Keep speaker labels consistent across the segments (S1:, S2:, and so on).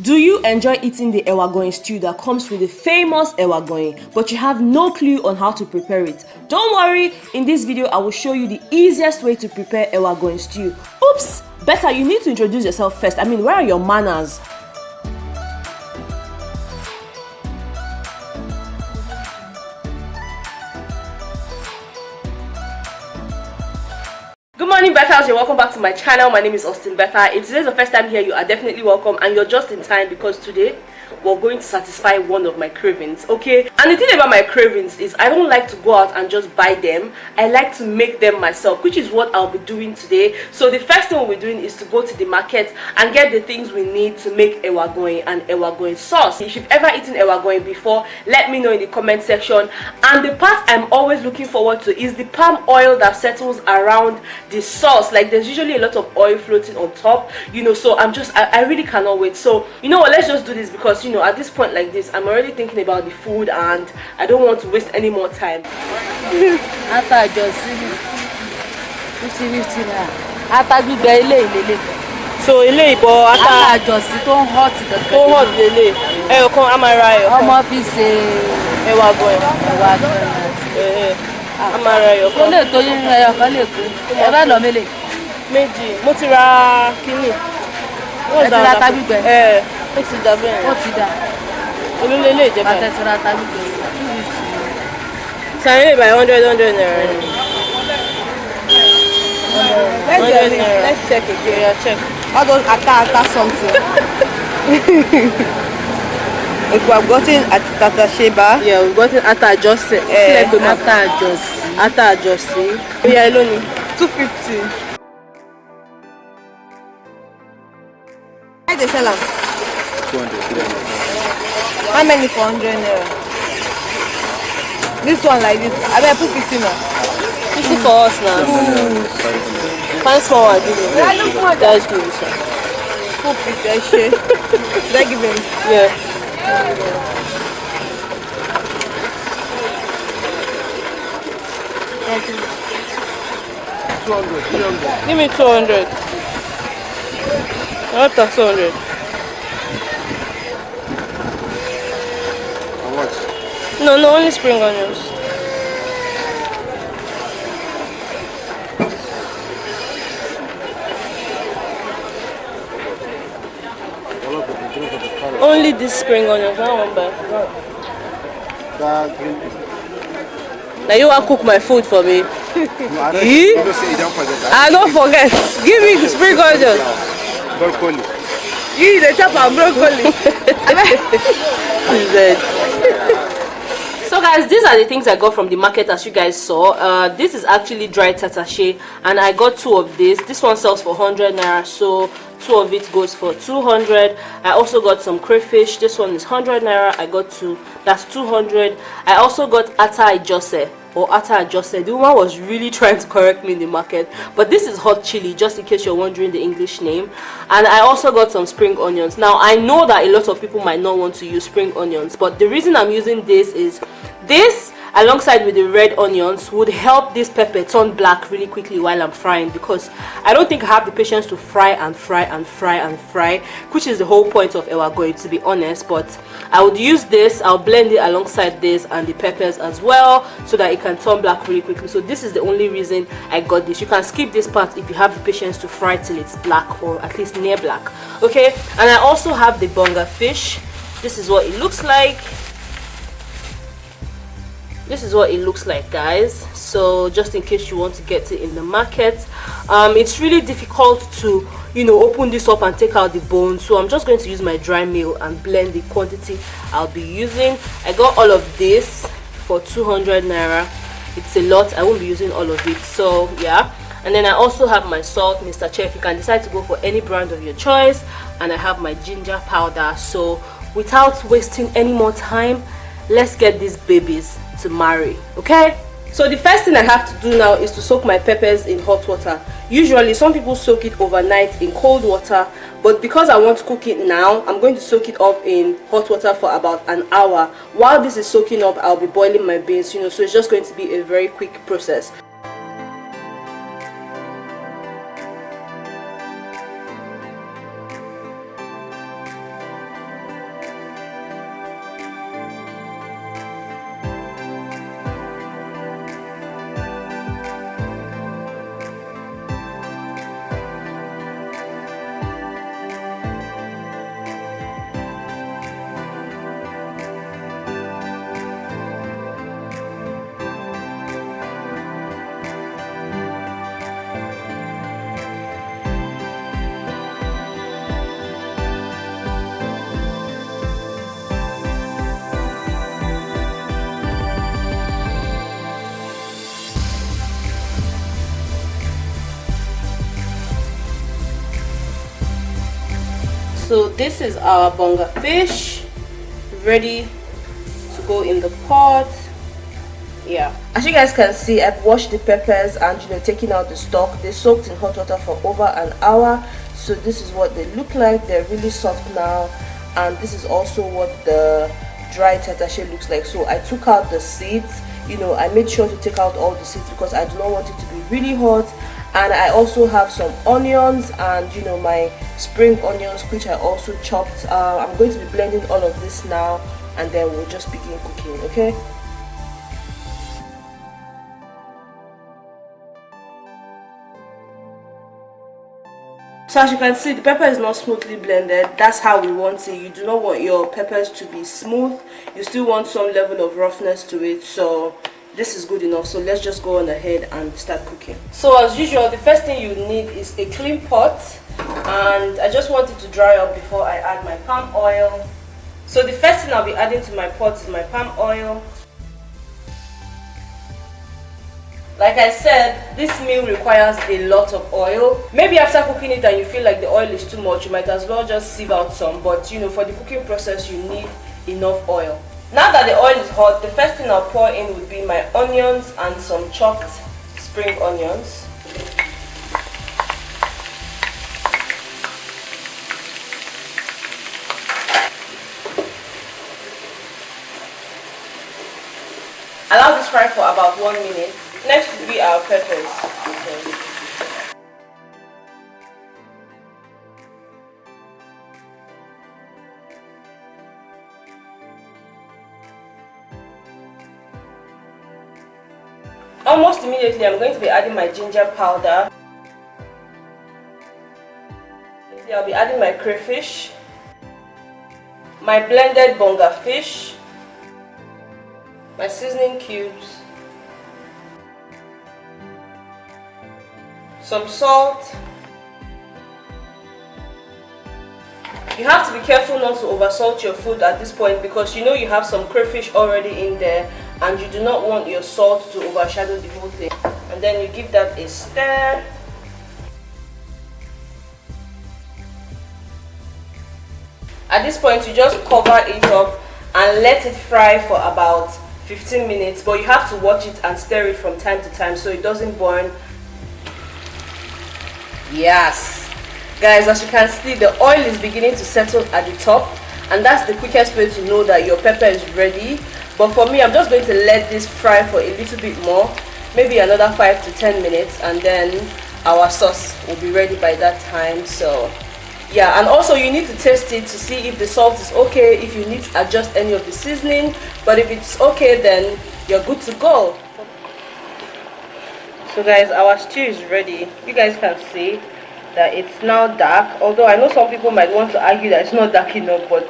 S1: Do you enjoy eating the Ewa Agoyin stew that comes with the famous Ewa Agoyin, but you have no clue on how to prepare it? Don't worry, in this video I will show you the easiest way to prepare Ewa Agoyin stew. Oops! Betha, you need to introduce yourself first. I mean, where are your manners? Good morning, Betha. You're welcome back to my channel. My name is Betha. If today's the first time here, you are definitely welcome, and you're just in time because today we're going to satisfy one of my cravings, okay? And the thing about my cravings is I don't like to go out and just buy them. I like to make them myself, which is what I'll be doing today. So the first thing we'll be doing is to go to the market and get the things we need to make Ewa Agoyin and Ewa Agoyin sauce. If you've ever eaten Ewa Agoyin before, let me know in the comment section. And the part I'm always looking forward to is the palm oil that settles around the sauce. Like, there's usually a lot of oil floating on top, you know, so I really cannot wait. So you know what, let's just do this, because you know at this point like this I'm already thinking about the food and I don't want to waste any more time.
S2: After just 50 after the daily.
S1: So ilé ìbò
S2: After just don't hot
S1: lele kan amara
S2: ọmọ fi ṣe
S1: Ewa Agoyin amara yo
S2: kan le to yin ẹyọ kan le ku ẹ bá lọ mele
S1: méjì mo ti ra kíní
S2: ẹ ti ra tagbigbe
S1: ó ti dà bẹ́ẹ̀
S2: ó ti dà
S1: olúlélé ìjẹba
S2: bàtẹ ti ra tagbigbe 250
S1: sáré by 100 naira. 100 naira. Let's check again. Yeah, check.
S3: All those ata something. If we have gotten at Tata Sheba.
S1: Yeah, we've gotten ata adjust. Ata adjust. Yeah, alone.
S3: 250. Why they sell them?
S4: 200.
S3: How many for 100 naira? This one like this. I mean, I put 50 now.
S1: 50 for us now. Find small one, give me. That's good. This one.
S3: Put 50, I share. Should I give him?
S1: Yeah. Give me 200. What the 200?
S4: How much?
S1: No, only spring onions. Only this spring onions, not one bag.
S4: That green.
S1: Now you want to cook my food for me?
S4: No, I don't. You don't say you don't forget.
S1: I don't forget. Give me spring onions.
S4: Broccoli.
S3: You the chop and broccoli.
S1: So guys, these are the things I got from the market, as you guys saw. This is actually dried tatashe, and I got 2 of this. This one sells for 100 naira, so 2 of it goes for 200. I also got some crayfish. This one is 100 naira. I got 2. That's 200. I also got ata ijose or ata adjusted. The woman was really trying to correct me in the market, but this is hot chili, just in case you're wondering the English name. And I also got some spring onions. Now I know that a lot of people might not want to use spring onions, but the reason I'm using this is this alongside with the red onions would help this pepper turn black really quickly while I'm frying, because I don't think I have the patience to fry, which is the whole point of Ewa Agoyin, to be honest. But I would use this, I'll blend it alongside this and the peppers as well, so that it can turn black really quickly. So this is the only reason I got this. You can skip this part if you have the patience to fry till it's black, or at least near black, okay? And I also have the bonga fish. This is what it looks like. This is what it looks like, guys. So just in case you want to get it in the market, it's really difficult to, you know, open this up and take out the bone, so I'm just going to use my dry meal and blend the quantity I'll be using. I got all of this for 200 naira. It's a lot. I won't be using all of it, so yeah. And then I also have my salt, Mr. Chef. You can decide to go for any brand of your choice. And I have my ginger powder. So without wasting any more time, let's get these babies to marry, okay? So the first thing I have to do now is to soak my peppers in hot water. Usually some people soak it overnight in cold water, but because I want to cook it now, I'm going to soak it up in hot water for about an hour. While this is soaking up, I'll be boiling my beans, you know, so it's just going to be a very quick process. So this is our bonga fish ready to go in the pot. Yeah, as you guys can see, I've washed the peppers and taken out the stalk. They soaked in hot water for over an hour. So this is what they look like. They're really soft now, and this is also what the dry tatashe looks like. So I took out the seeds. I made sure to take out all the seeds because I do not want it to be really hot. And I also have some onions and my spring onions, which I also chopped. I'm going to be blending all of this now, and then we'll just begin cooking. Okay. So as you can see, the pepper is not smoothly blended. That's how we want it. You do not want your peppers to be smooth. You still want some level of roughness to it. So this is good enough. So let's just go on ahead and start cooking. So as usual, the first thing you need is a clean pot. And I just want it to dry up before I add my palm oil. So the first thing I'll be adding to my pot is my palm oil. Like I said, this meal requires a lot of oil. Maybe after cooking it and you feel like the oil is too much, you might as well just sieve out some. But for the cooking process, you need enough oil. Now that the oil is hot, the first thing I'll pour in would be my onions and some chopped spring onions. Allow this fry for about 1 minute. Next will be our peppers. Okay. Almost immediately, I'm going to be adding my ginger powder. I'll be adding my crayfish, my blended bonga fish, my seasoning cubes, some salt. You have to be careful not to oversalt your food at this point because you have some crayfish already in there and you do not want your salt to overshadow the whole thing. And then you give that a stir. At this point, you just cover it up and let it fry for about 15 minutes, but you have to watch it and stir it from time to time so it doesn't burn. Yes, guys, as you can see, the oil is beginning to settle at the top, and that's the quickest way to know that your pepper is ready. But for me, I'm just going to let this fry for a little bit more, maybe another 5 to 10 minutes, and then our sauce will be ready by that time. So yeah, and also you need to taste it to see if the salt is okay, if you need to adjust any of the seasoning. But if it's okay, then you're good to go. So guys, our stew is ready. You guys can see that it's now dark, although I know some people might want to argue that it's not dark enough, but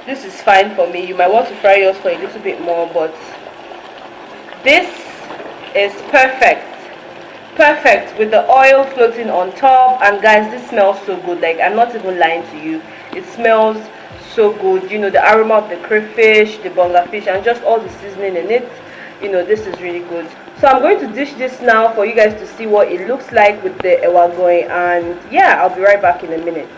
S1: this is fine for me. You might want to fry yours for a little bit more, but this is perfect with the oil floating on top. And guys, this smells so good. Like, I'm not even lying to you, it smells so good. The aroma of the crayfish, the bonga fish, and just all the seasoning in it. This is really good. So I'm going to dish this now for you guys to see what it looks like with the Ewa Agoyin, and yeah, I'll be right back in a minute.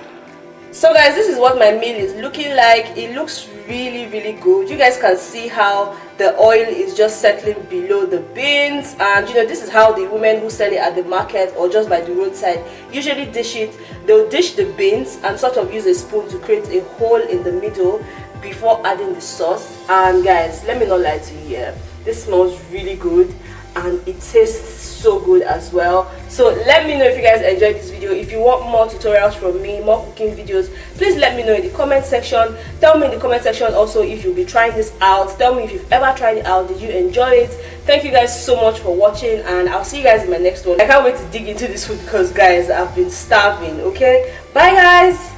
S1: So guys, this is what my meal is looking like. It looks really good. You guys can see how the oil is just settling below the beans, and this is how the women who sell it at the market or just by the roadside usually dish it. They'll dish the beans and sort of use a spoon to create a hole in the middle before adding the sauce. And guys, let me not lie to you here, this smells really good and it tastes so good as well. So let me know if you guys enjoyed this video. If you want more tutorials from me, more cooking videos, please let me know in the comment section. Tell me in the comment section also if you'll be trying this out. Tell me if you've ever tried it out. Did you enjoy it? Thank you guys so much for watching, and I'll see you guys in my next one. I can't wait to dig into this food because guys, I've been starving. Okay, bye guys.